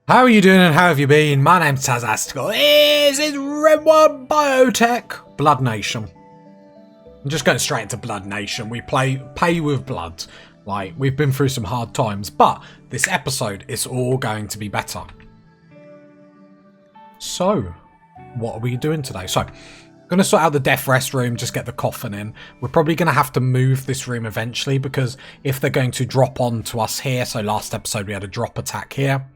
How are you doing and how have you been? My name's Tazastical. This is Rimworld Biotech. Blood Nation. I'm just going straight into Blood Nation. We pay with blood. Like, we've been through some hard times, but this episode is all going to be better. So, what are we doing today? So, I'm going to sort out the death rest room, just get the coffin in. We're probably going to have to move this room eventually because if they're going to drop onto us here, so last episode we had a drop attack here.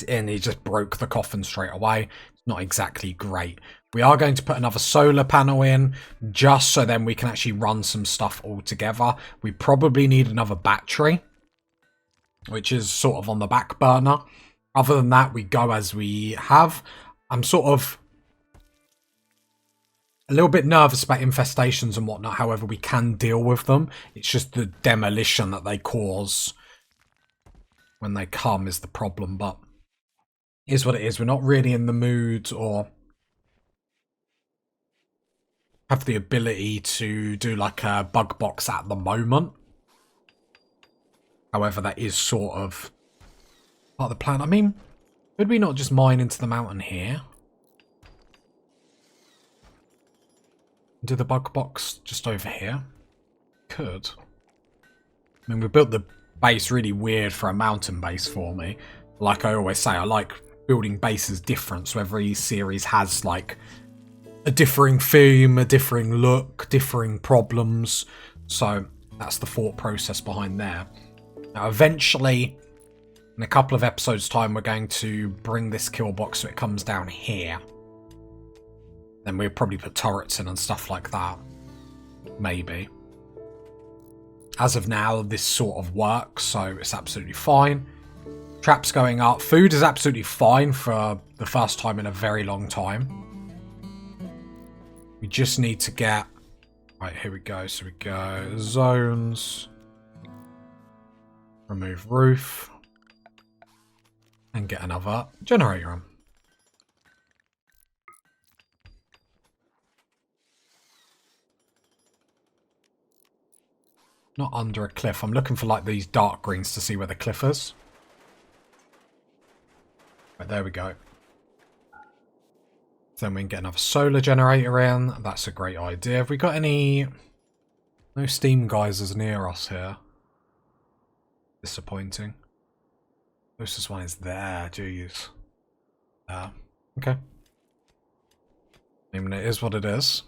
And he just broke the coffin straight away. It's not exactly great. We are going to put another solar panel in just so then we can actually run some stuff all together. We probably need another battery, which is sort of on the back burner. Other than that, we go as we have. I'm sort of a little bit nervous about infestations and whatnot. However, we can deal with them. It's just the demolition that they cause when they come is the problem, but is what it is. We're not really in the mood or have the ability to do like a bug box at the moment. However, that is sort of part of the plan. I mean, could we not just mine into the mountain here? Do the bug box just over here? Could. I mean, we built the base really weird for a mountain base for me. Like I always say, I like building bases different, so every series has like a differing theme, a differing look, differing problems. So that's the thought process behind there. Now eventually, in a couple of episodes time, we're going to bring this kill box so it comes down here. Then we'll probably put turrets in and stuff like that. Maybe. As of now, this sort of works, so it's absolutely fine. Traps going up. Food is absolutely fine for the first time in a very long time. We just need to get... Right, here we go. So we go zones. Remove roof. And get another generator on. Not under a cliff. I'm looking for like these dark greens to see where the cliff is. Right, there we go. Then we can get another solar generator in. That's a great idea. Have we got any... No steam geysers near us here. Disappointing. Closest one is there. Jeez. Okay. I mean, it is what it is.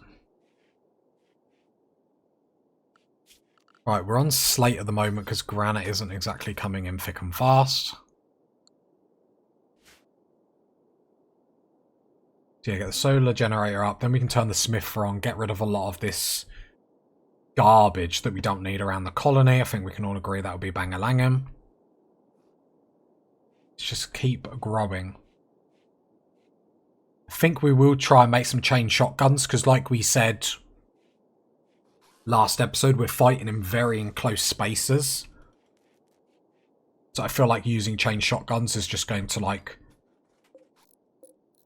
Right, we're on slate at the moment because granite isn't exactly coming in thick and fast. So yeah, get the solar generator up, then we can turn the smither on, get rid of a lot of this garbage that we don't need around the colony. I think we can all agree that would be bang-a-langum. Let's just keep growing. I think we will try and make some chain shotguns, because like we said last episode, we're fighting in very enclosed spaces. So I feel like using chain shotguns is just going to like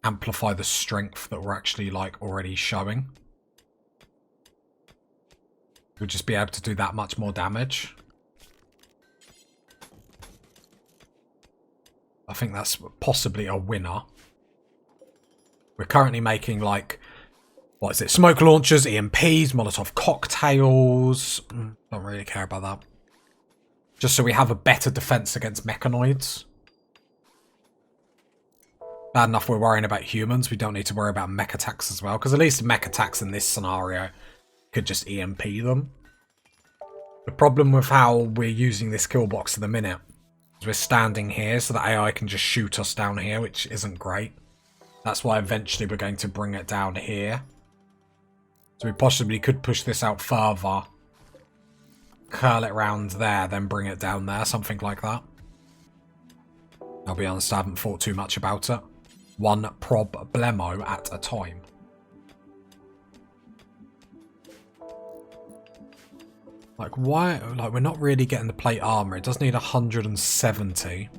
amplify the strength that we're actually like already showing. We'll just be able to do that much more damage. I think that's possibly a winner. We're currently making like, what is it, smoke launchers, EMPs, Molotov cocktails. Don't really care about that. Just so we have a better defense against mechanoids. Bad enough we're worrying about humans, we don't need to worry about mech attacks as well, because at least mech attacks in this scenario could just EMP them. The problem with how we're using this kill box at the minute is we're standing here so that AI can just shoot us down here, which isn't great. That's why eventually we're going to bring it down here. So we possibly could push this out further, curl it round there, then bring it down there, something like that. I'll be honest, I haven't thought too much about it. One problemo at a time. Like, why? Like, we're not really getting the plate armor. It does need 170,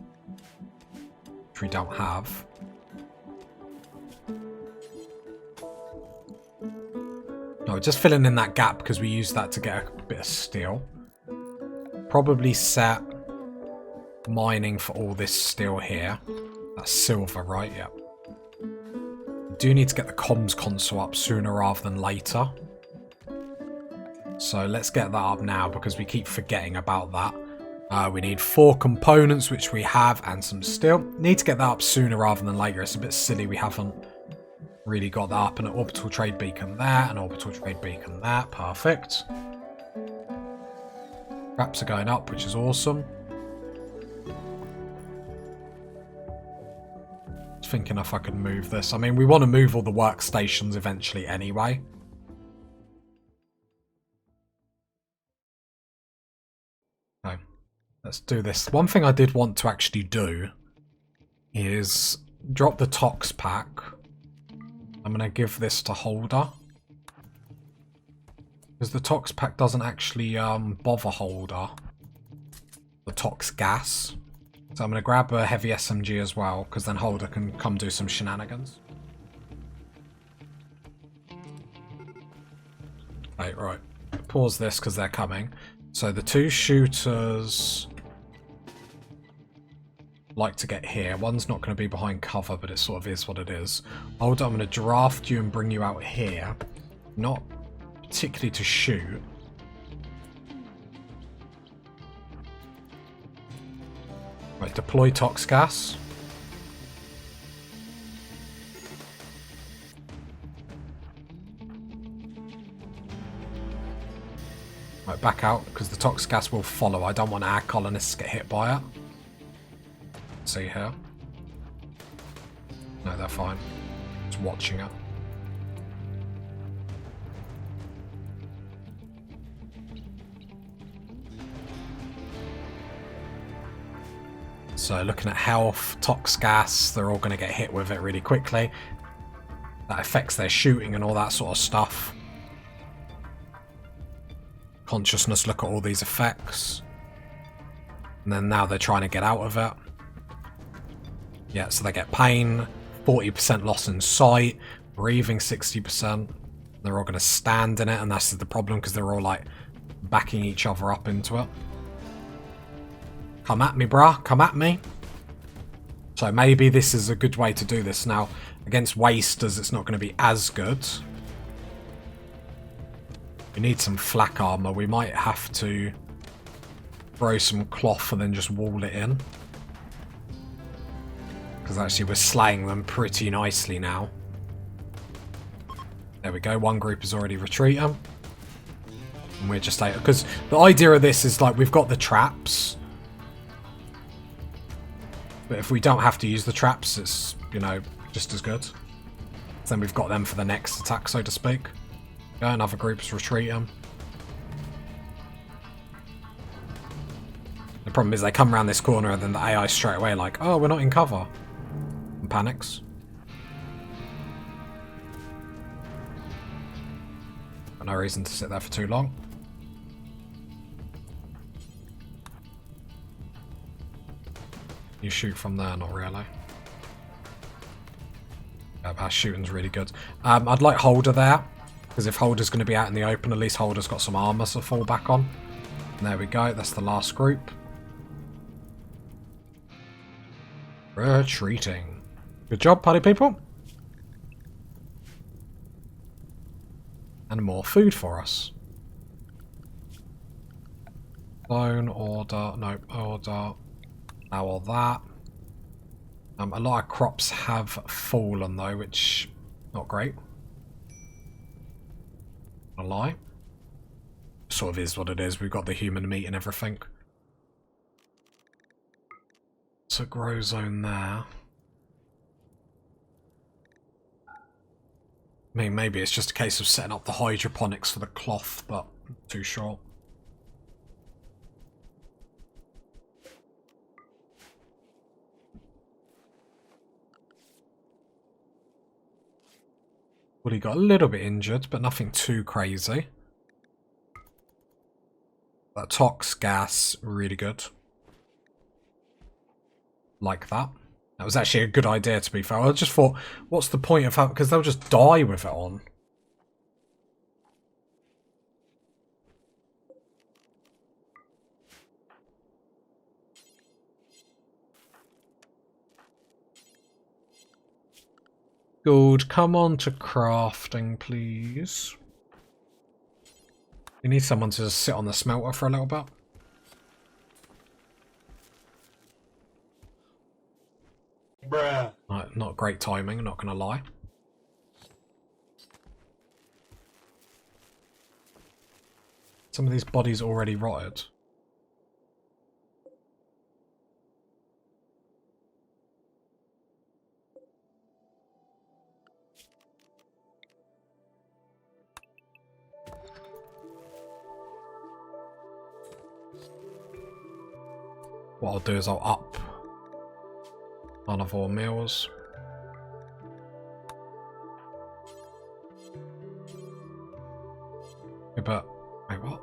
which we don't have. No, we're just filling in that gap because we use that to get a bit of steel. Probably set mining for all this steel here. That's silver, right? Yep. Do need to get the comms console up sooner rather than later. So let's get that up now because we keep forgetting about that. We need 4 components, which we have, and some steel. Need to get that up sooner rather than later. It's a bit silly we haven't really got that up. An orbital trade beacon there, an orbital trade beacon there. Perfect. Traps are going up, which is awesome. Thinking if I could move this. I mean, we want to move all the workstations eventually anyway. Okay, let's do this. One thing I did want to actually do is drop the tox pack. I'm going to give this to Holder. Because the tox pack doesn't actually bother Holder. The tox gas. So I'm going to grab a heavy SMG as well, because then Holder can come do some shenanigans. Right. Pause this because they're coming. So the 2 shooters like to get here. One's not going to be behind cover, but it sort of is what it is. Holder, I'm going to draft you and bring you out here. Not particularly to shoot. Right, deploy tox gas. Right, back out, because the tox gas will follow. I don't want our colonists to get hit by it. See here. No, they're fine. Just watching it. So looking at health, tox gas, they're all going to get hit with it really quickly. That affects their shooting and all that sort of stuff. Consciousness, look at all these effects. And then now they're trying to get out of it. Yeah, so they get pain, 40% loss in sight, breathing 60%. They're all going to stand in it, and that's the problem because they're all like backing each other up into it. Come at me, bruh. Come at me. So maybe this is a good way to do this. Now, against wasters, it's not going to be as good. We need some flak armor. We might have to throw some cloth and then just wall it in. Because actually we're slaying them pretty nicely now. There we go. One group is already retreating. And we're just... Because the idea of this is like we've got the traps... But if we don't have to use the traps, it's, you know, just as good. Then we've got them for the next attack, so to speak. Yeah, another group's retreating. The problem is they come around this corner and then the AI straight away like, oh, we're not in cover. And panics. Got no reason to sit there for too long. You shoot from there, not really. Yeah, our shooting's really good. I'd like Holder there, because if Holder's going to be out in the open, at least Holder's got some armor to fall back on. And there we go, that's the last group. Retreating. Good job, party people. And more food for us. Zone, order, no, order. Now all that. A lot of crops have fallen though, which not great. A lie. Sort of is what it is. We've got the human meat and everything. So grow zone there. I mean, maybe it's just a case of setting up the hydroponics for the cloth, but too short. Well, he got a little bit injured, but nothing too crazy. That tox gas, really good. Like that. That was actually a good idea, to be fair. I just thought, what's the point of having... Because they'll just die with it on. Good, come on to crafting, please. We need someone to just sit on the smelter for a little bit. Bruh. Not great timing, not gonna lie. Some of these bodies already rotted. What I'll do is I'll up carnivore meals. Yeah, but wait, what?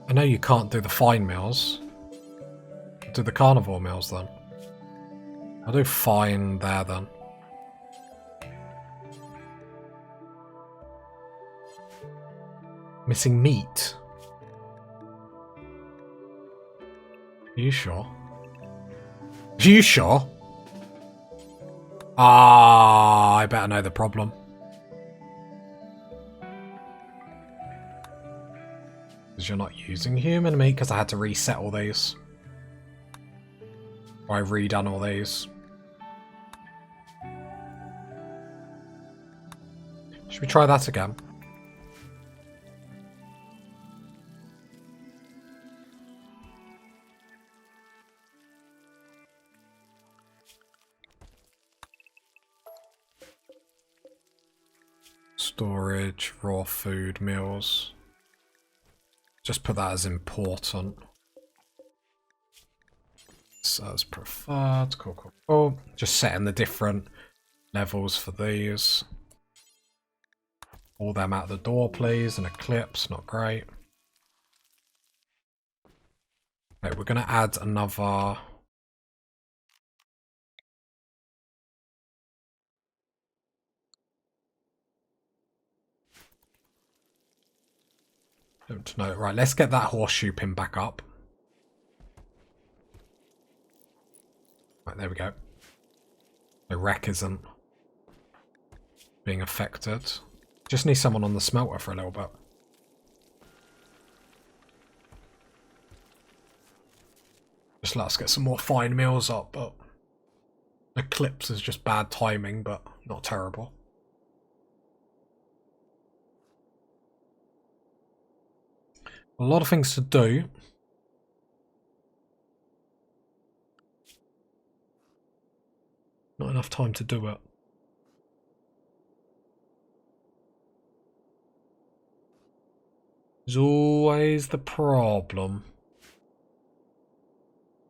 I know you can't do the fine meals. Do the carnivore meals then. I'll do fine there then. Missing meat. Are you sure? Are you sure? Ah, I better know the problem. Because you're not using human meat, because I had to reset all these. Or I redone all these. Should we try that again? Storage, raw food, meals. Just put that as important. So as preferred. Cool, cool, cool. Just setting the different levels for these. All them out the door, please. An eclipse, not great. Okay, we're going to add another. Don't know. Right, let's get that horseshoe pin back up. Right, there we go. The wreck isn't being affected. Just need someone on the smelter for a little bit. Just let us get some more fine meals up, but eclipse is just bad timing, but not terrible. A lot of things to do. Not enough time to do it. Is always the problem.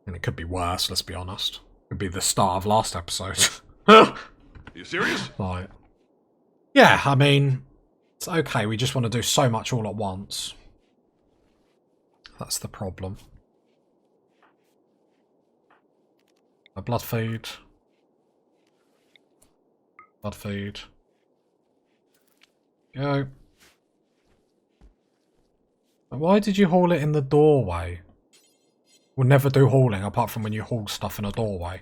And it could be worse, let's be honest. It could be the start of last episode. Are you serious? Right. Yeah, I mean, it's okay. We just want to do so much all at once. That's the problem. A blood feed. Blood feed. Go. Why did you haul it in the doorway? We'll never do hauling apart from when you haul stuff in a doorway.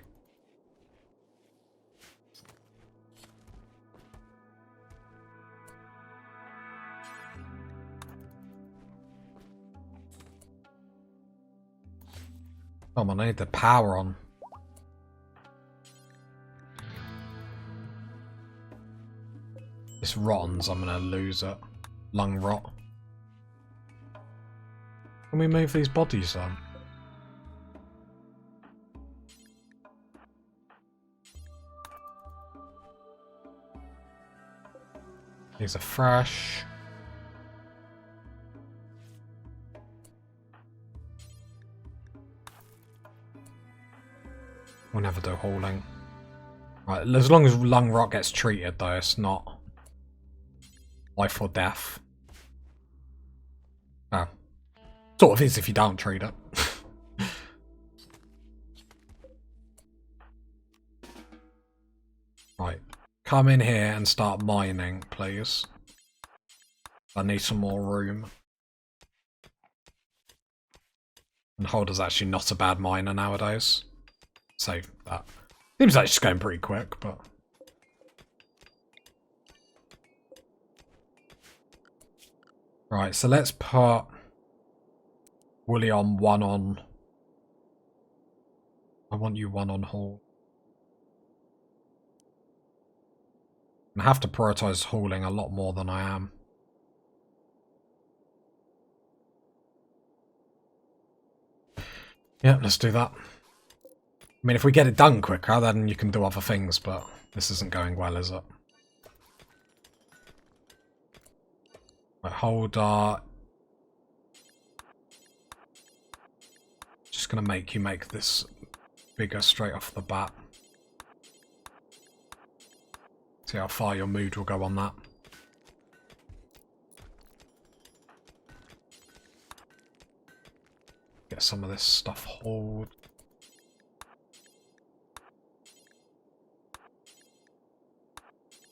Come on, I need the power on. This rottens, I'm gonna lose it. Lung rot. Can we move these bodies then? These are fresh. We'll never do hauling. Right, as long as lung rot gets treated though, it's not life or death. Oh. Sort of is if you don't treat it. Right. Come in here and start mining, please. I need some more room. And Holder's actually not a bad miner nowadays. Save that. Seems like it's going pretty quick, but... Right, so let's put Woolly on 1 on... I want you 1 on haul. I have to prioritise hauling a lot more than I am. Yeah, let's do that. I mean, if we get it done quicker, then you can do other things, but this isn't going well, is it? Right, holder. Just going to make you make this bigger straight off the bat. See how far your mood will go on that. Get some of this stuff hauled.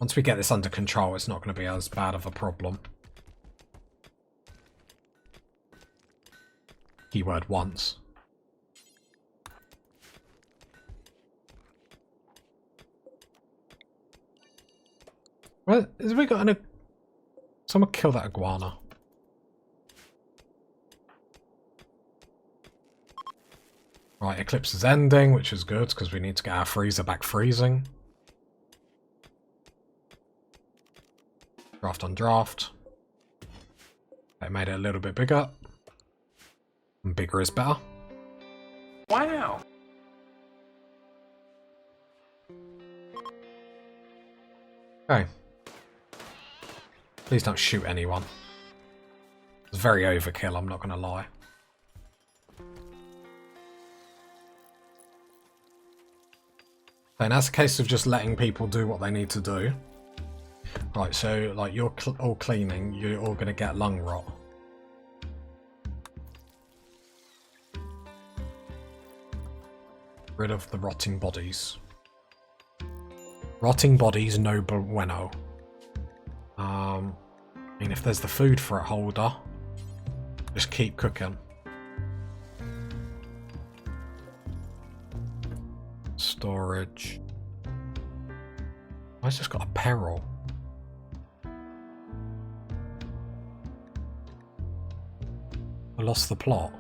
Once we get this under control, it's not going to be as bad of a problem. Keyword once. Well, has we got an... Someone kill that iguana. Right, Eclipse is ending, which is good, because we need to get our freezer back freezing. Draft on draft. They made it a little bit bigger. And bigger is better. Wow. Okay. Please don't shoot anyone. It's very overkill, I'm not going to lie. And that's a case of just letting people do what they need to do. Right, so like you're all cleaning, you're all going to get lung rot. Rid of the rotting bodies. Rotting bodies, no bueno. I mean, if there's the food for it, holder, just keep cooking. Storage. Why's this got a peril? I lost the plot.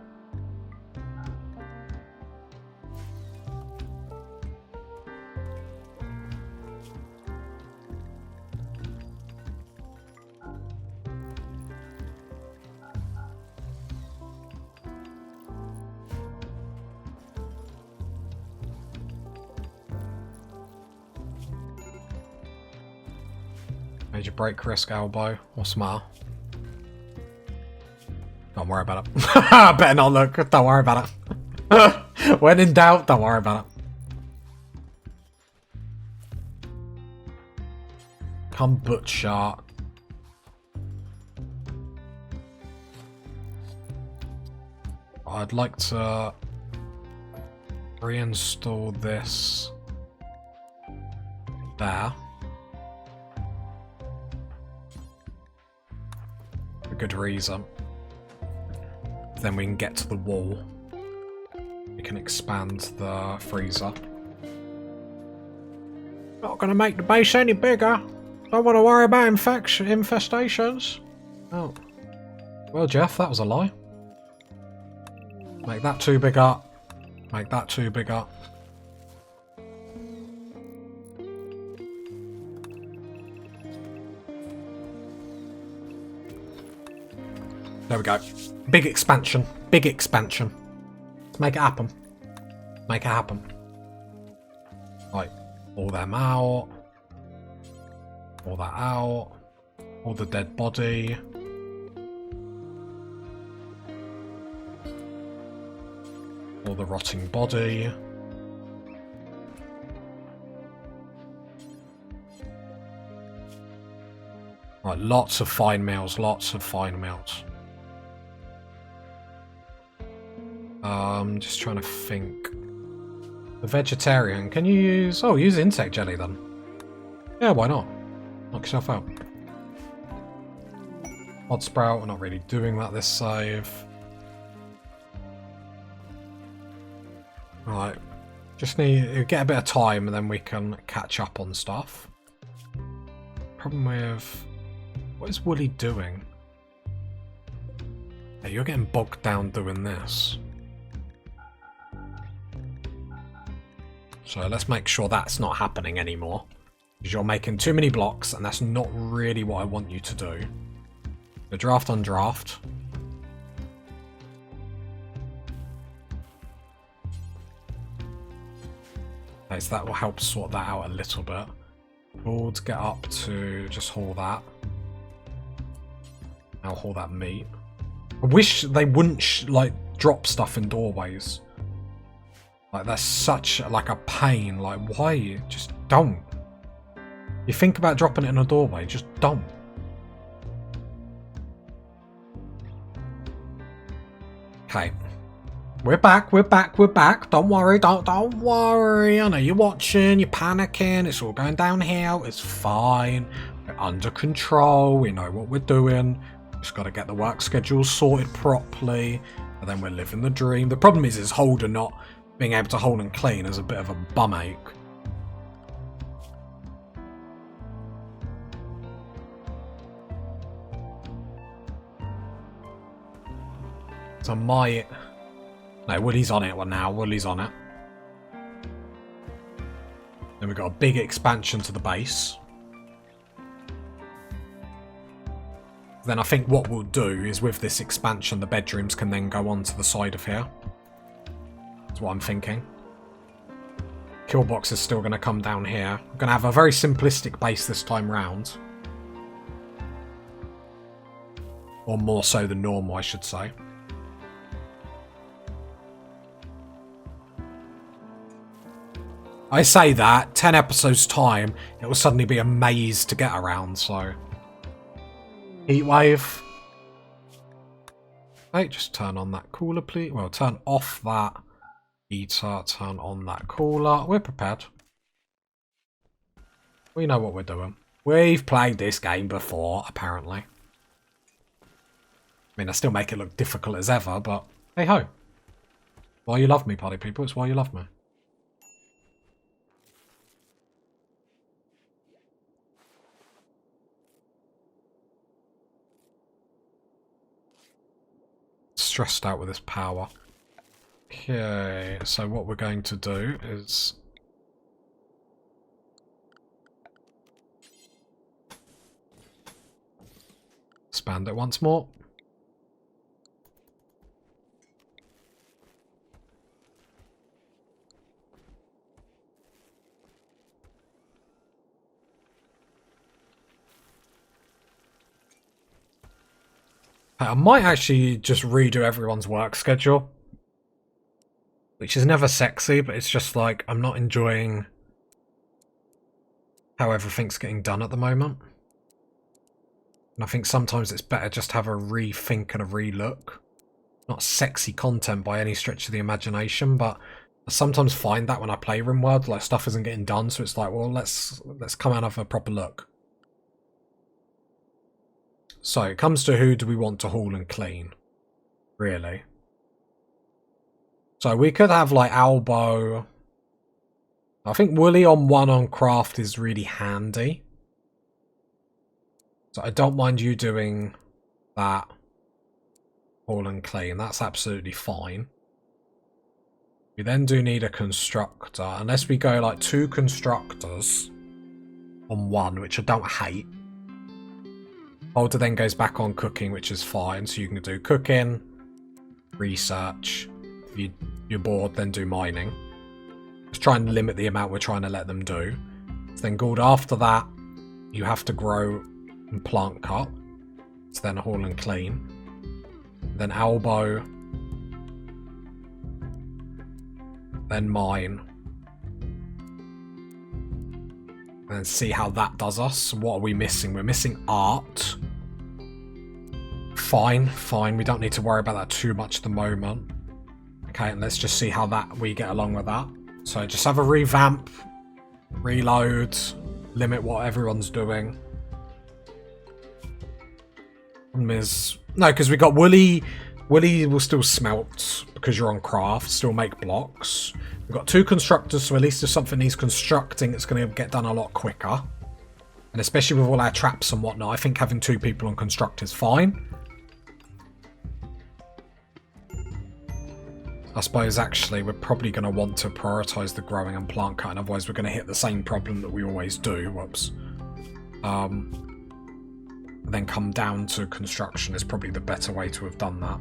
Major break risk elbow. What's the matter? Don't worry about it. Better not look. Don't worry about it. When in doubt, don't worry about it. Come butcher. I'd like to reinstall this there. For good reason. Then we can get to the wall. We can expand the freezer. Not gonna make the base any bigger. Don't want to worry about infestations. Oh. Well, Jeff, that was a lie. Make that 2 bigger. Make that 2 bigger. There we go. Big expansion. Big expansion. Let's make it happen. Make it happen. Right. All them out. All that out. All the dead body. All the rotting body. Right, lots of fine meals, lots of fine meals. Just trying to think. The vegetarian, can you use... Oh, use insect jelly then. Yeah, why not? Knock yourself out. Odd sprout, we're not really doing that this save. Right. Just need to get a bit of time and then we can catch up on stuff. Problem with... What is Wooly doing? Hey, you're getting bogged down doing this. So let's make sure that's not happening anymore. Because you're making too many blocks and that's not really what I want you to do. The draft on draft. Okay, so that will help sort that out a little bit. We'll get up to just haul that. I'll haul that meat. I wish they wouldn't like drop stuff in doorways. Like that's such like a pain. Like why? Just don't. You think about dropping it in a doorway, just don't. Okay. We're back, we're back, we're back. Don't worry, don't worry. I know you're watching, you're panicking, it's all going downhill, it's fine. We're under control, we know what we're doing. Just gotta get the work schedule sorted properly, and then we're living the dream. The problem is Holder not being able to hold and clean is a bit of a bum ache. So my... No, Wooly's on it now. Wooly's on it. Then we've got a big expansion to the base. Then I think what we'll do is with this expansion, the bedrooms can then go onto the side of here. That's what I'm thinking. Killbox is still going to come down here. We're going to have a very simplistic base this time round. Or more so than normal, I should say. I say that, 10 episodes time, it will suddenly be a maze to get around, so... Heatwave. Okay, just turn on that cooler, please. Well, turn off that heater, turn on that cooler. We're prepared. We know what we're doing. We've played this game before, apparently. I mean, I still make it look difficult as ever, but hey-ho. Why you love me, party people, it's why you love me. Stressed out with this power. Okay, so what we're going to do is expand it once more. I might actually just redo everyone's work schedule. Which is never sexy, but it's just like, I'm not enjoying how everything's getting done at the moment. And I think sometimes it's better just to have a rethink and a relook. Not sexy content by any stretch of the imagination, but I sometimes find that when I play Rimworld, like stuff isn't getting done, so it's like, well, let's come out of a proper look. So, it comes to who do we want to haul and clean, really. So, we could have, like, Albo. I think Wooly on 1 on craft is really handy. So, I don't mind you doing that. Haul and clean, that's absolutely fine. We then do need a constructor, unless we go, like, 2 constructors on 1, which I don't hate. Holder then goes back on cooking, which is fine. So you can do cooking, research. If you're bored, then do mining. Just try and limit the amount we're trying to let them do. So then Gould, after that, you have to grow and plant cut. So then haul and clean. Then Albo. Then mine. And see how that does us. What are we missing? We're missing art. Fine, fine. We don't need to worry about that too much at the moment. Okay, and let's just see how that we get along with that. So just have a revamp, reload, limit what everyone's doing. Problem is... No, because we got Wooly. Wooly will still smelt because you're on craft, still make blocks. We've got 2 constructors, so at least if something needs constructing, it's going to get done a lot quicker. And especially with all our traps and whatnot, I think having 2 people on construct is fine. I suppose, actually, we're probably going to want to prioritise the growing and plant cutting, otherwise we're going to hit the same problem that we always do. Whoops. Then come down to construction is probably the better way to have done that.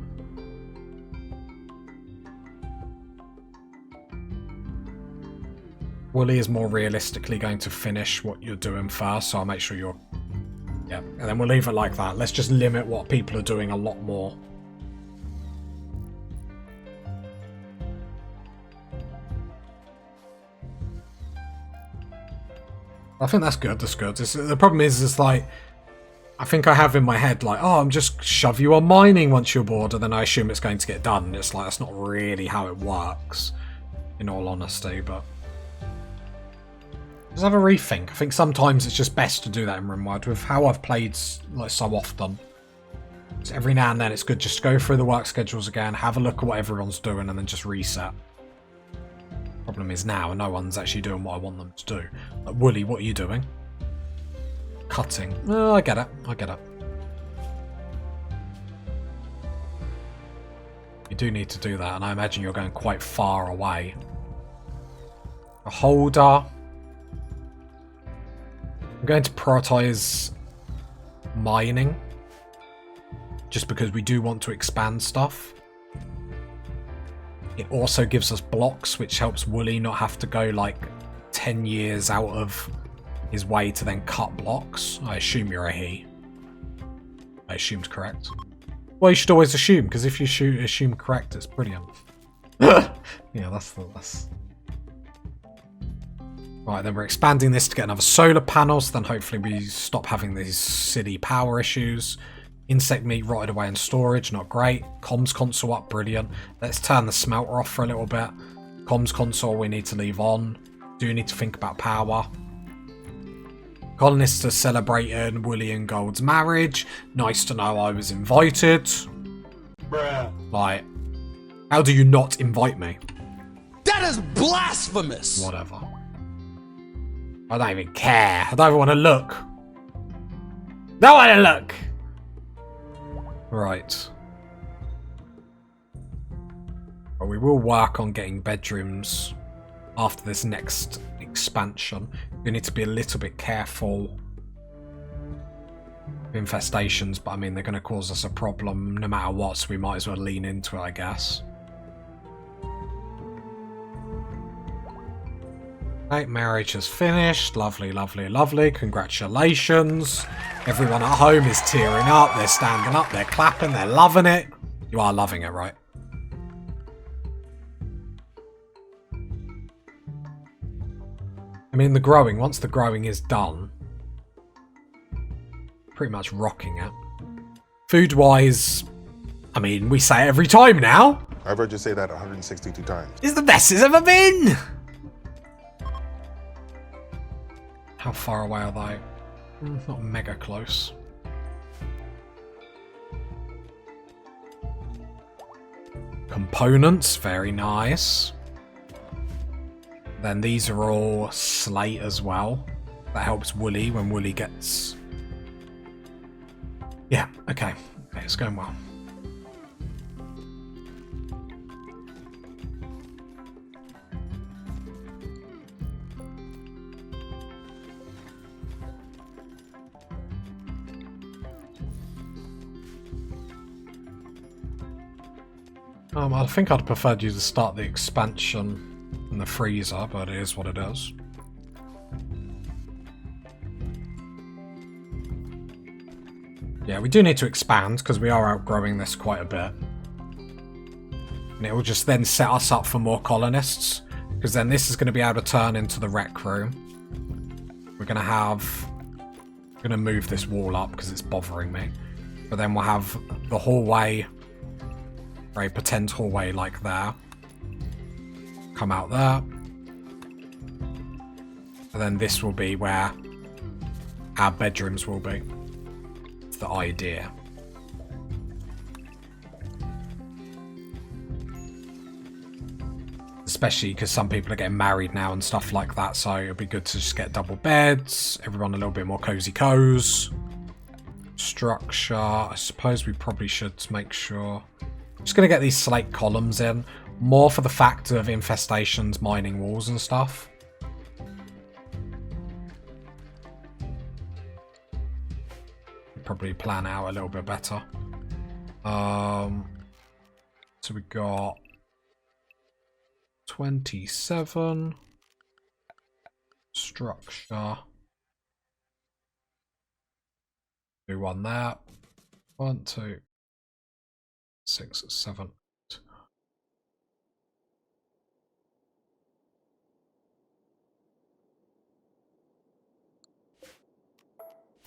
Wooly is more realistically going to finish what you're doing first, so I'll make sure you're... Yeah, and then we'll leave it like that. Let's just limit what people are doing a lot more. I think that's good, that's good. The problem is like... I think I have in my head, like, oh, I'm just shove you on mining once you're bored, and then I assume it's going to get done. And it's like, that's not really how it works, in all honesty, but... Just have a rethink. I think sometimes it's just best to do that in Rimworld with how I've played like so often. So every now and then it's good just to go through the work schedules again, have a look at what everyone's doing, and then just reset. Problem is now no one's actually doing what I want them to do. Like, Wooly, what are you doing? Cutting. Oh, I get it. I get it. You do need to do that, and I imagine you're going quite far away. A holder. I'm going to prioritise mining, just because we do want to expand stuff. It also gives us blocks, which helps Wooly not have to go like 10 years out of his way to then cut blocks. I assume you're a he. I assumed correct. Well, you should always assume, because if you assume correct, it's brilliant. Yeah, that's... Right, then we're expanding this to get another solar panel, so then hopefully we stop having these silly power issues. Insect meat rotted away in storage, not great. Comms console up, brilliant. Let's turn the smelter off for a little bit. Comms console we need to leave on. Do need to think about power. Colonists are celebrating Wooly and Gold's marriage. Nice to know I was invited. Bruh. Like, how do you not invite me? That is blasphemous! Whatever. I don't even care. I don't even want to look. Don't want to look! Right. But we will work on getting bedrooms after this next expansion. We need to be a little bit careful with infestations, but I mean, they're going to cause us a problem no matter what, so we might as well lean into it, I guess. Right, marriage has finished. Lovely, lovely, lovely. Congratulations. Everyone at home is tearing up. They're standing up. They're clapping. They're loving it. You are loving it, right? I mean, the growing. Once the growing is done, pretty much rocking it. Food-wise, I mean, we say it every time now. I've heard you say that 162 times. It's the best it's ever been. How far away are they? Not mega close. Components, very nice. Then these are all slate as well. That helps Wooly when Wooly gets... Yeah, okay. Okay, it's going well. I think I'd preferred you to start the expansion in the freezer, but it is what it is. Yeah, we do need to expand because we are outgrowing this quite a bit. And it will just then set us up for more colonists, because then this is going to be able to turn into the rec room. We're going to move this wall up because it's bothering me. But then we'll have the hallway, a pretend hallway like there. Come out there. And then this will be where our bedrooms will be. It's the idea. especially because some people are getting married now and stuff like that, so it'd be good to just get double beds, everyone a little bit more cozy. Structure, I suppose we probably should make sure. Just going to get these slate columns in, more for the fact of infestations, mining walls and stuff. Probably plan out a little bit better. So we got 27 structure. Do one there. 1, 2, 6, 7.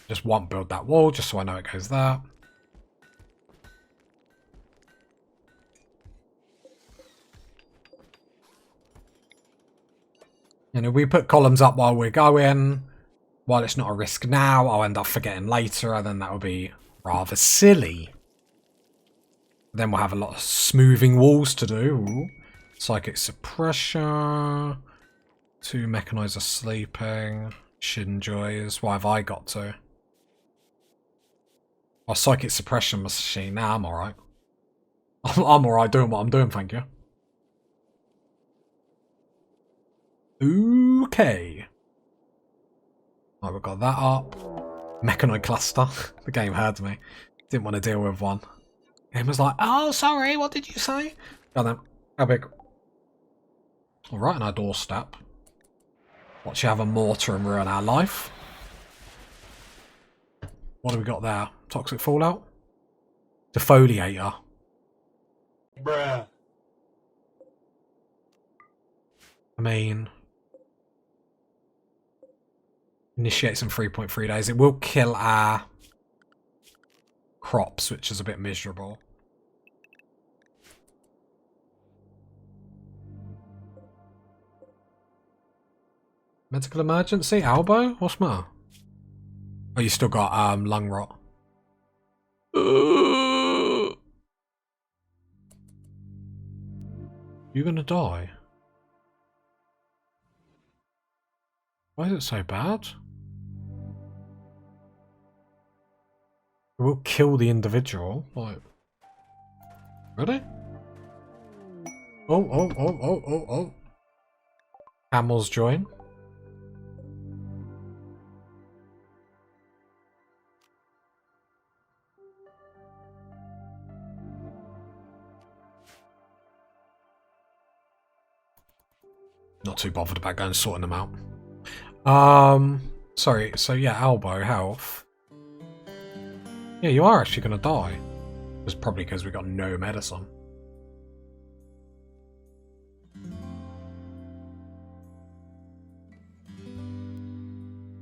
Just won't build that wall, just so I know it goes there. And if we put columns up while we're going, while it's not a risk now, I'll end up forgetting later, and then that will be rather silly. Then we'll have a lot of smoothing walls to do. Ooh. Psychic suppression. 2 mechanizer sleeping. Shinjoys. What have I got to? Oh, psychic suppression machine. Nah, I'm alright. I'm alright doing what I'm doing, thank you. Okay. Right, we've got that up. Mechanoid cluster. The game heard me. Didn't want to deal with one. Game was like, oh, sorry, what did you say? Got them. How big? Alright, on our doorstep. Watch you have a mortar and ruin our life. What do we got there? Toxic fallout? Defoliator. Bruh. I mean... Initiates in 3.3 days. It will kill our crops, which is a bit miserable. Medical emergency? Elbow? What's the matter? Oh, you still got lung rot. You're gonna die. Why is it so bad? It will kill the individual. Like, really? Oh. Camels join. Not too bothered about going and sorting them out. Sorry, so yeah, elbow health. Yeah, you are actually gonna die. It's probably because we got no medicine.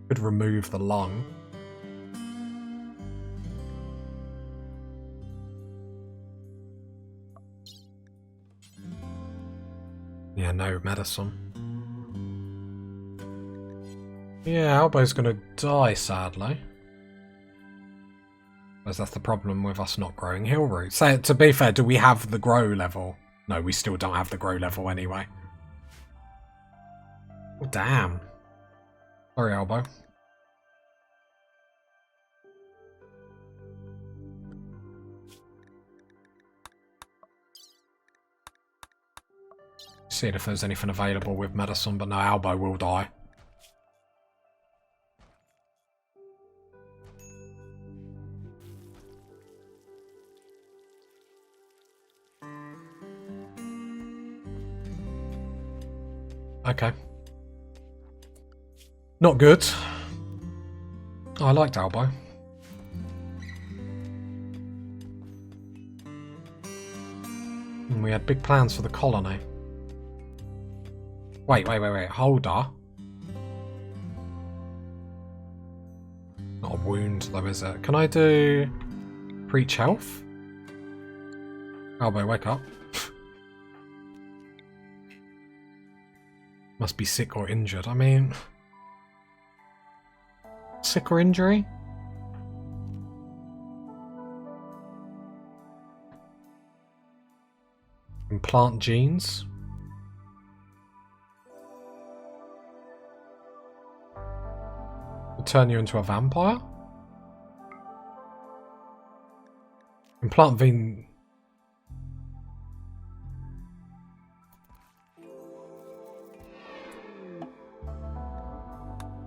Could remove the lung. Yeah, no medicine. Yeah, Elbow's gonna die, sadly. Because that's the problem with us not growing hill roots. So, to be fair, do we have the grow level? No, we still don't have the grow level anyway. Oh, damn. Sorry, Elbow. See if there's anything available with medicine, but no, Elbow will die. Okay. Not good. Oh, I liked Elbow. And we had big plans for the colony. Wait. Hold on. Not a wound though, is it? Can I do preach health? Elbow, wake up. Must be sick or injured. I mean... Sick or injury? Implant genes? Turn you into a vampire? Implant vein...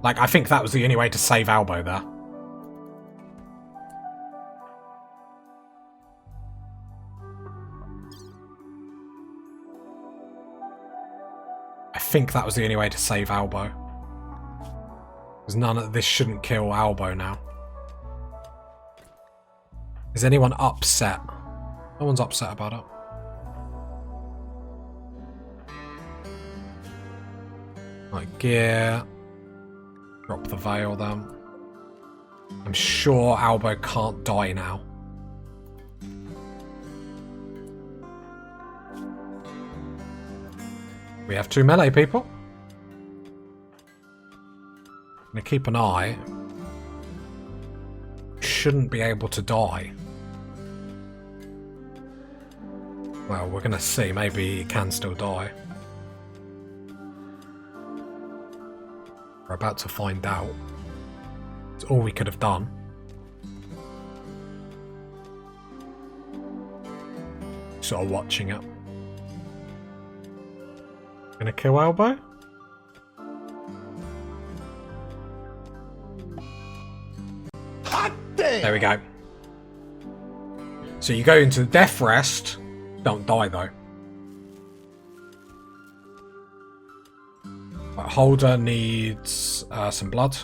Like, I think that was the only way to save Albo there. I think that was the only way to save Albo. Because none of this shouldn't kill Albo now. Is anyone upset? No one's upset about it. Right, gear. Drop the veil then. I'm sure Albo can't die now. We have 2 melee people. I'm gonna keep an eye. Shouldn't be able to die. Well, we're gonna see. Maybe he can still die. We're about to find out. It's all we could have done. Sort of watching it. Gonna kill Albo? Hot damn! There we go. So you go into death rest. Don't die though. Right, Holder needs some blood.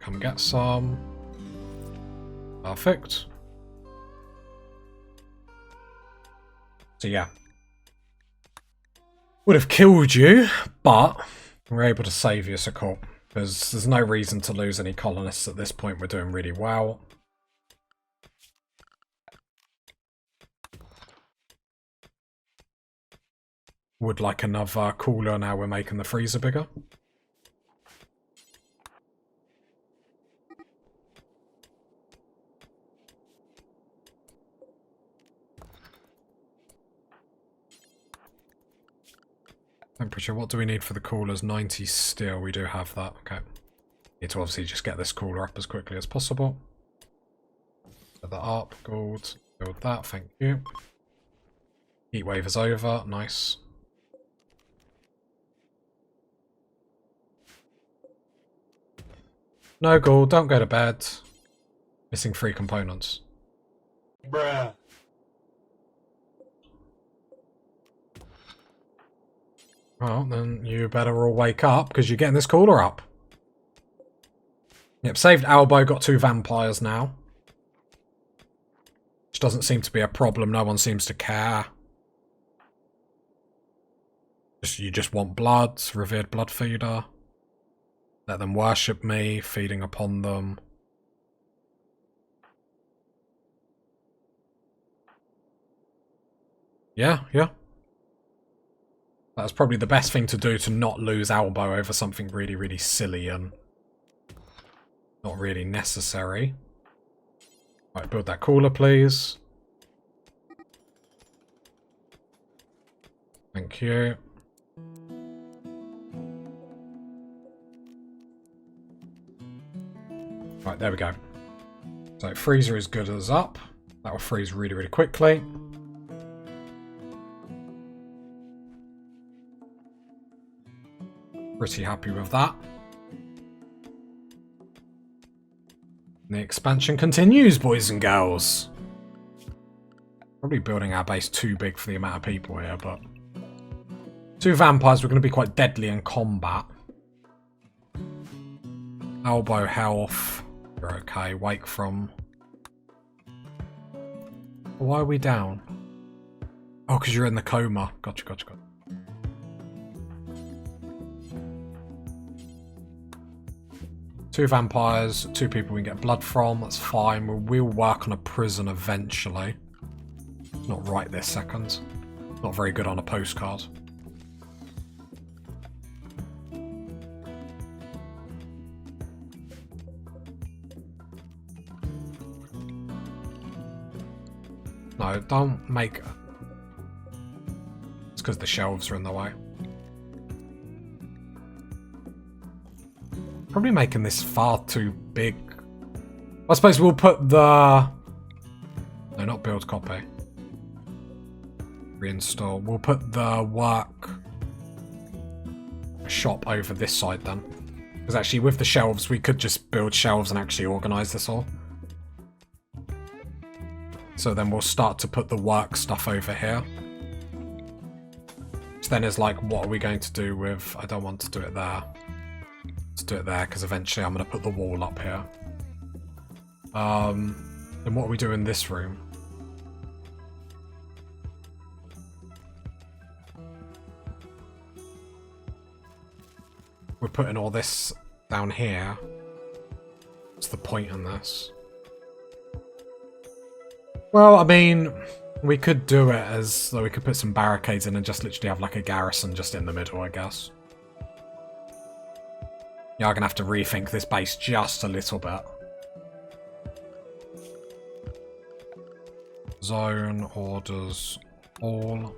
Come get some. Perfect. So yeah. Would have killed you, but we're able to save you, so cool. Because there's no reason to lose any colonists at this point. We're doing really well. Would like another cooler now we're making the freezer bigger. Temperature, what do we need for the coolers? 90 steel, we do have that, okay. Need to obviously just get this cooler up as quickly as possible. Set that up, gold, build that, thank you. Heat wave is over, nice. No gold, don't go to bed. Missing 3 components. Bruh. Well, then you better all wake up, because you're getting this cooler up. Yep, saved Albo, got 2 vampires now. Which doesn't seem to be a problem, no one seems to care. You just want blood, revered blood feeder. Let them worship me, feeding upon them. Yeah. That's probably the best thing to do to not lose Albo over something really, really silly and not really necessary. Right, build that cooler, please. Thank you. Right, there we go. So freezer is good as up. That will freeze really, really quickly. Pretty happy with that. And the expansion continues, boys and girls. Probably building our base too big for the amount of people here, but 2 vampires were going to be quite deadly in combat. Albo health. You're okay. Wake from. Why are we down? Oh, because you're in the coma. Gotcha. 2 vampires, 2 people we can get blood from, that's fine. We'll work on a prison eventually. Not right this second. Not very good on a postcard. No, don't make... It's because the shelves are in the way. Probably making this far too big. I suppose we'll put the... No, not build copy. Reinstall. We'll put the work shop over this side then. Because actually with the shelves, we could just build shelves and actually organise this all. So then we'll start to put the work stuff over here. So then it's like, what are we going to do with... I don't want to do it there. Let's do it there, because eventually I'm going to put the wall up here. Then what do we do in this room? We're putting all this down here. What's the point in this? Well, I mean, we could do it as though we could put some barricades in and just literally have like a garrison just in the middle, I guess. Yeah, I'm gonna have to rethink this base just a little bit. Zone orders all.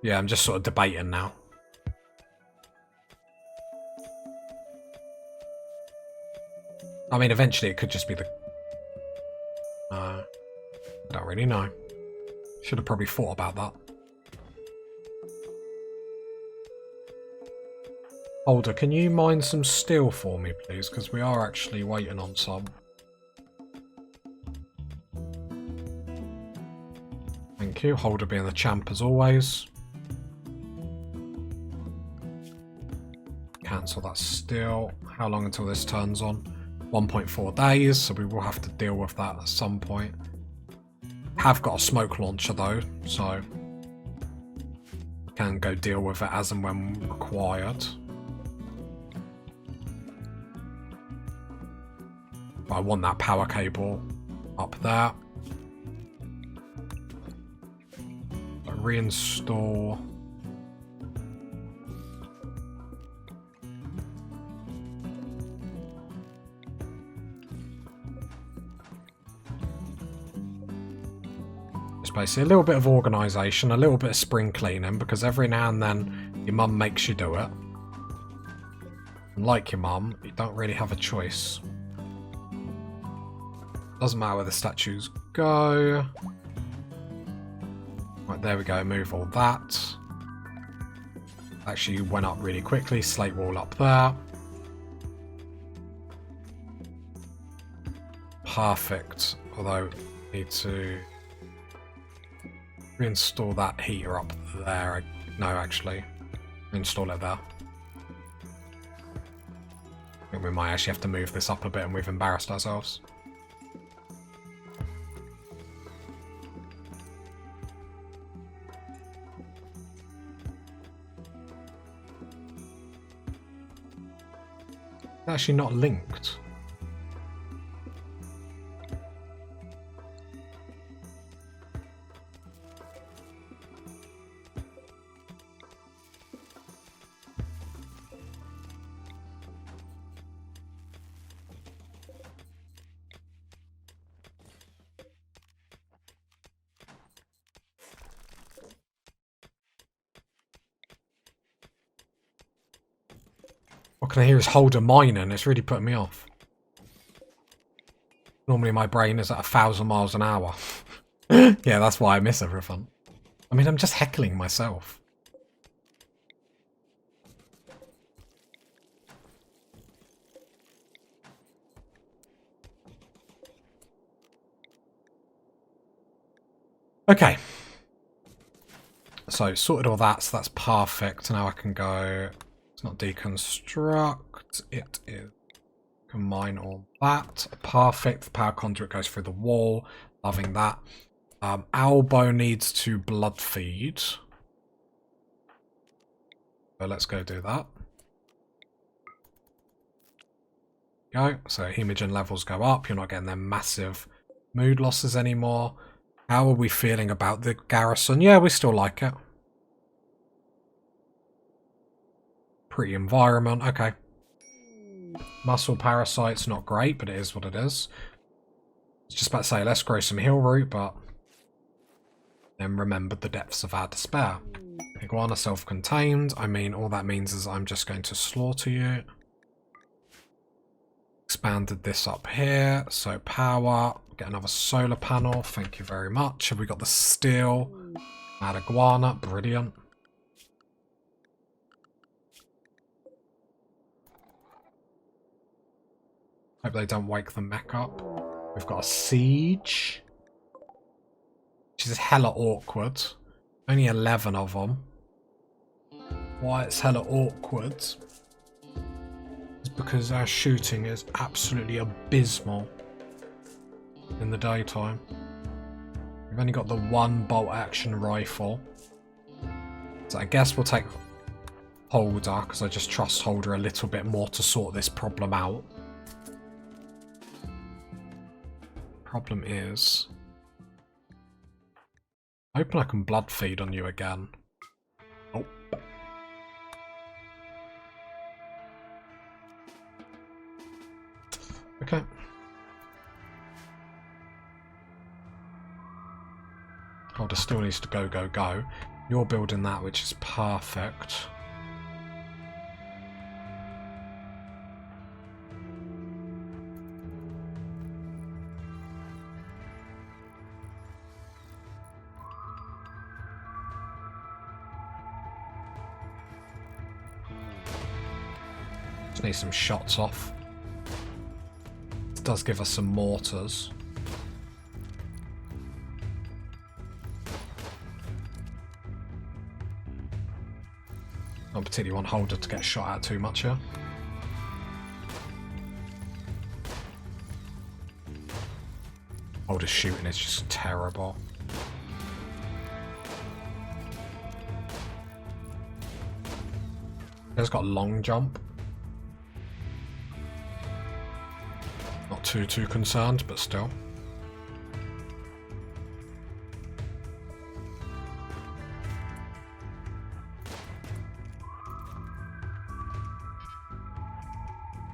Yeah, I'm just sort of debating now. I mean, eventually it could just be the... I don't really know. Should have probably thought about that. Holder, can you mine some steel for me, please? Because we are actually waiting on some. Thank you. Holder being the champ as always. Cancel that steel. How long until this turns on? 1.4 days, so we will have to deal with that at some point. Have got a smoke launcher though, so can go deal with it as and when required. But I want that power cable up there. Reinstall. Basically a little bit of organisation, a little bit of spring cleaning, because every now and then your mum makes you do it. And like your mum, you don't really have a choice. Doesn't matter where the statues go. Right, there we go, move all that. Actually went up really quickly, slate wall up there. Perfect, although need to... Reinstall that heater up there. No, actually. Install it there. I think we might actually have to move this up a bit and we've embarrassed ourselves. It's actually not linked. What can I hear is Holder mining? It's really putting me off. Normally my brain is at 1,000 miles an hour. Yeah, that's why I miss everything. I mean, I'm just heckling myself. Okay. So, sorted all that, so that's perfect. Now I can go... It's not deconstruct, it is... Combine all that. Perfect. The power conduit goes through the wall. Loving that. Elbow needs to blood feed. So let's go do that. Go. So hemogen levels go up. You're not getting them massive mood losses anymore. How are we feeling about the garrison? Yeah, we still like it. Pretty environment. Okay. Muscle parasites, not great, but it is what it is. I was just about to say, let's grow some heal root, but Then remembered the depths of our despair. Iguana self-contained. I mean, all that means is I'm just going to slaughter you. Expanded this up here. So power. Get another solar panel. Thank you very much. Have we got the steel? Mad iguana. Brilliant. Hope they don't wake the mech up. We've got a siege. Which is hella awkward. Only 11 of them. Why it's hella awkward is because our shooting is absolutely abysmal in the daytime. We've only got the one bolt action rifle. So I guess we'll take Holder, because I just trust Holder a little bit more to sort this problem out. Problem is, hoping I can blood feed on you again. Oh. Okay. Holder still needs to go, go, go. You're building that, which is perfect. Just need some shots off. It does give us some mortars. Don't particularly want Holder to get shot at too much here. Holder's shooting is just terrible. He's got long jump. Not too concerned, but still.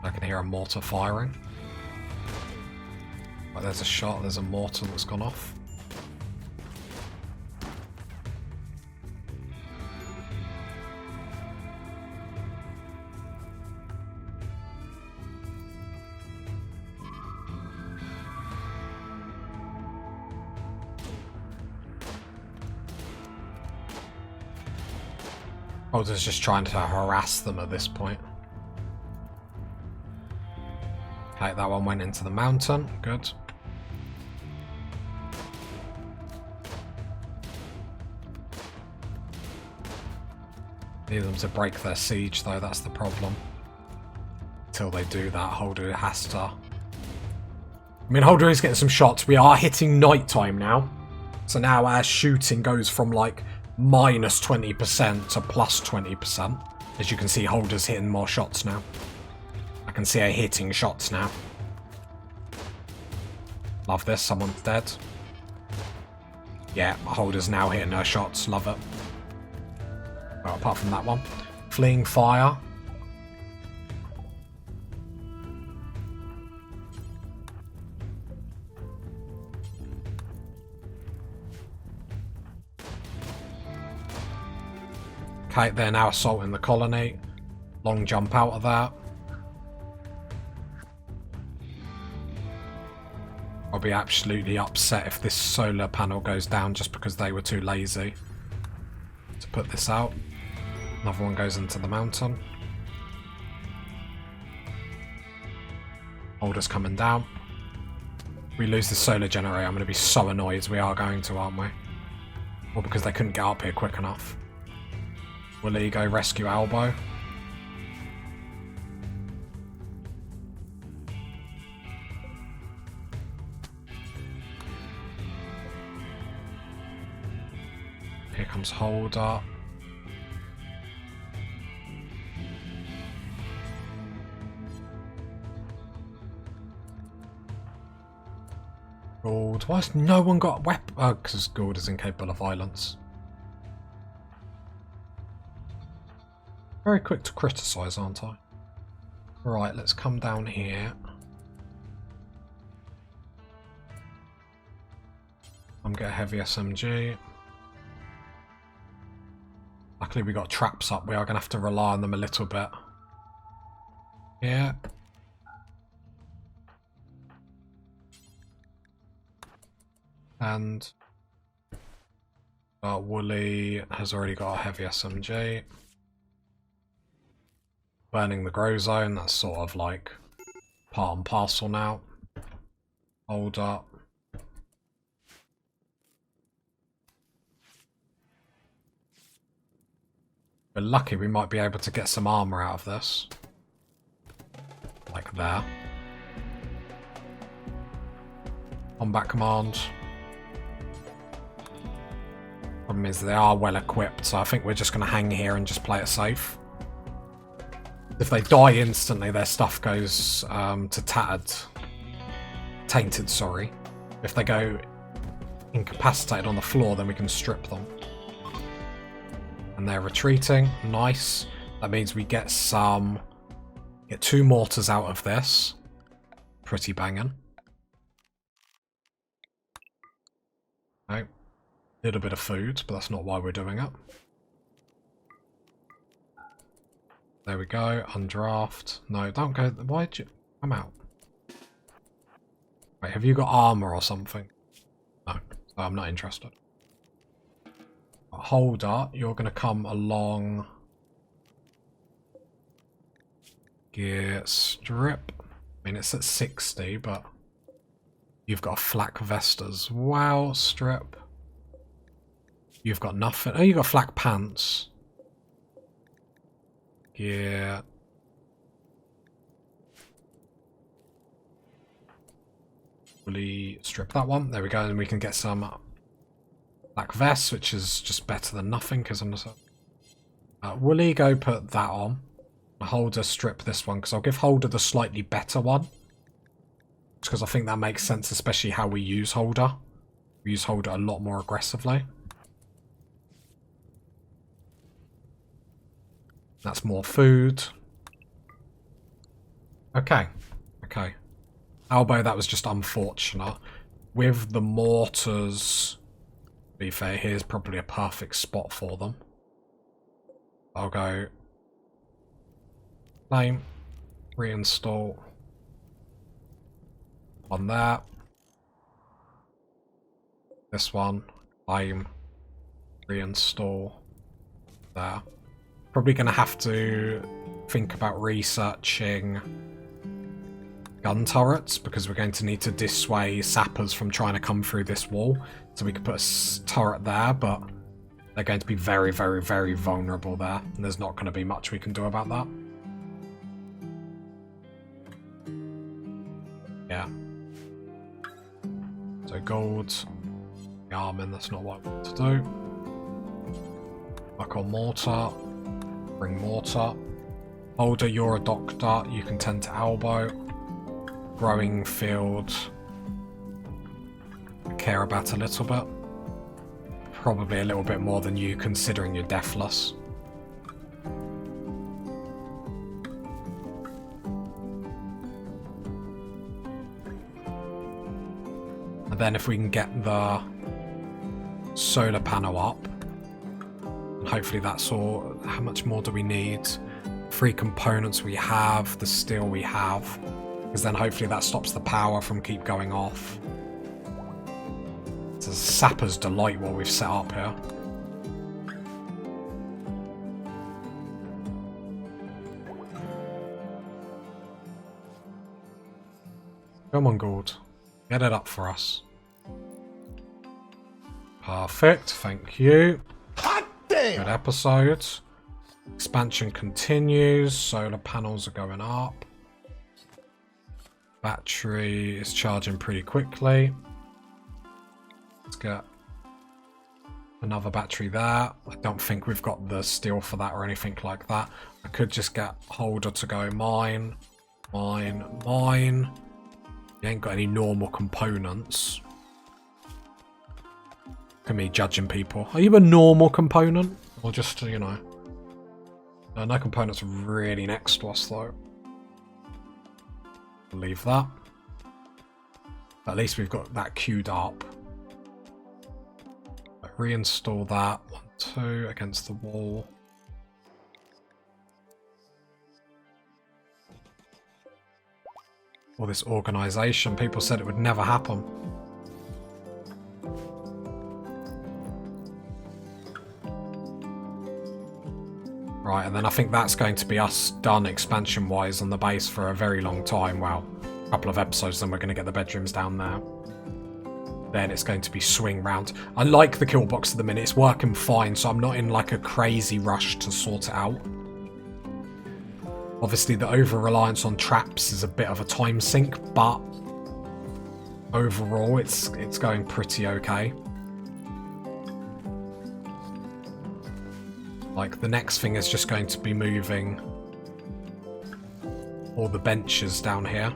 I can hear a mortar firing. Right, there's a shot, there's a mortar that's gone off. Holder's just trying to harass them at this point. Okay, that one went into the mountain. Good. Need them to break their siege though, that's the problem. Until they do that, Holder has to... I mean, Holder is getting some shots. We are hitting nighttime now. So now our shooting goes from like minus 20% to plus 20%. As you can see, Holder's hitting more shots now. I can see her hitting shots now. Love this, someone's dead. Yeah, Holder's now hitting her shots, love it. Well, apart from that one. Fleeing fire. Okay, they're now assaulting the colony. Long jump out of that. I'll be absolutely upset if this solar panel goes down just because they were too lazy to put this out. Another one goes into the mountain. Holder's coming down. If we lose the solar generator, I'm going to be so annoyed. We are going to, aren't we? Well, because they couldn't get up here quick enough. Will he go rescue Albo? Here comes Holder. Gould. Why has no one got a weapon? Oh, because Gould is incapable of violence. Very quick to criticise, aren't I? Right, let's come down here. I'm get a heavy SMG. luckily we got traps up. We are going to have to rely on them a little bit. Yeah. And Wooly has already got a heavy SMG. Burning the grow zone, that's sort of like part and parcel now. Hold up. We're lucky we might be able to get some armor out of this. Like there. Combat command. Problem is they are well equipped, so I think we're just going to hang here and just play it safe. If they die instantly, their stuff goes to tainted, sorry. If they go incapacitated on the floor, then we can strip them. And they're retreating. Nice. That means we get 2 mortars out of this. Pretty banging. Okay. Little bit of food, but that's not why we're doing it. There we go. Undraft. No, don't go. Why'd you come out? Wait, have you got armor or something? No, so I'm not interested. Holder, you're going to come along. Gear strip. I mean, it's at 60, but you've got a flak vest as well. Strip. You've got nothing. Oh, you've got flak pants. Yeah. Really strip that one. There we go, and we can get some black vests, which is just better than nothing because I'm just. Woolly, go put that on. Holder, strip this one because I'll give Holder the slightly better one. Because I think that makes sense, especially how we use Holder. We use Holder a lot more aggressively. That's more food. Okay. Okay. Elbow, that was just unfortunate. With the mortars, to be fair, here's probably a perfect spot for them. I'll go flame, reinstall on there. This one, flame, reinstall there. Probably going to have to think about researching gun turrets because we're going to need to dissuade sappers from trying to come through this wall. So we could put a turret there, but they're going to be very, very, very vulnerable there. And there's not going to be much we can do about that. Yeah. So gold, the arming, that's not what I want to do. Back on mortar. Bring mortar. Holder, you're a doctor. You can tend to elbow. Growing field. I care about a little bit. Probably a little bit more than you, considering you're deathless. And then if we can get the solar panel up, hopefully that's all. How much more do we need? 3 components we have, the steel we have, because then hopefully that stops the power from keep going off. It's a sapper's delight what we've set up here. Come on, Gould. Get it up for us. Perfect, thank you. Good episode. Expansion continues. Solar panels are going up. Battery is charging pretty quickly. Let's get another battery there. I don't think we've got the steel for that or anything like that. I could just get Holder to go mine. Mine. Mine. You ain't got any normal components. Look at me judging people. Are you a normal component? Or just, you know... no components are really next to us, though. Leave that. But at least we've got that queued up. Reinstall that. 1, 2 against the wall. All this organisation. People said it would never happen. Right, and then I think that's going to be us done expansion-wise on the base for a very long time. Well, a couple of episodes, then we're going to get the bedrooms down there. Then it's going to be swing round. I like the kill box at the minute. It's working fine, so I'm not in like a crazy rush to sort it out. Obviously, the over-reliance on traps is a bit of a time sink, but overall, it's going pretty okay. Like, the next thing is just going to be moving all the benches down here.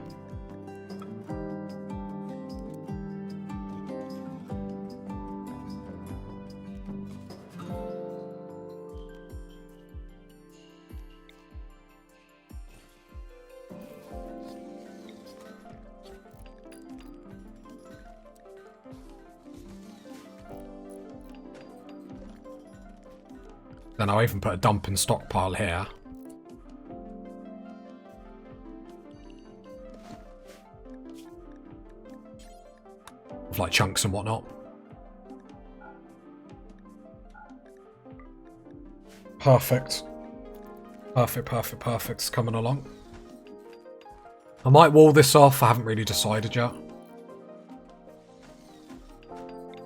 Then I'll even put a dumping stockpile here. Of like chunks and whatnot. Perfect. Perfect. It's coming along. I might wall this off. I haven't really decided yet.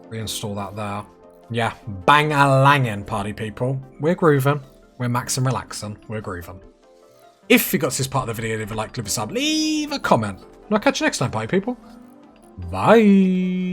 Reinstall that there. Yeah, bang-a-langin', party people. We're grooving. We're maxing relaxing. We're grooving. If you got to this part of the video, leave a like, leave a sub, leave a comment. And I'll catch you next time, party people. Bye.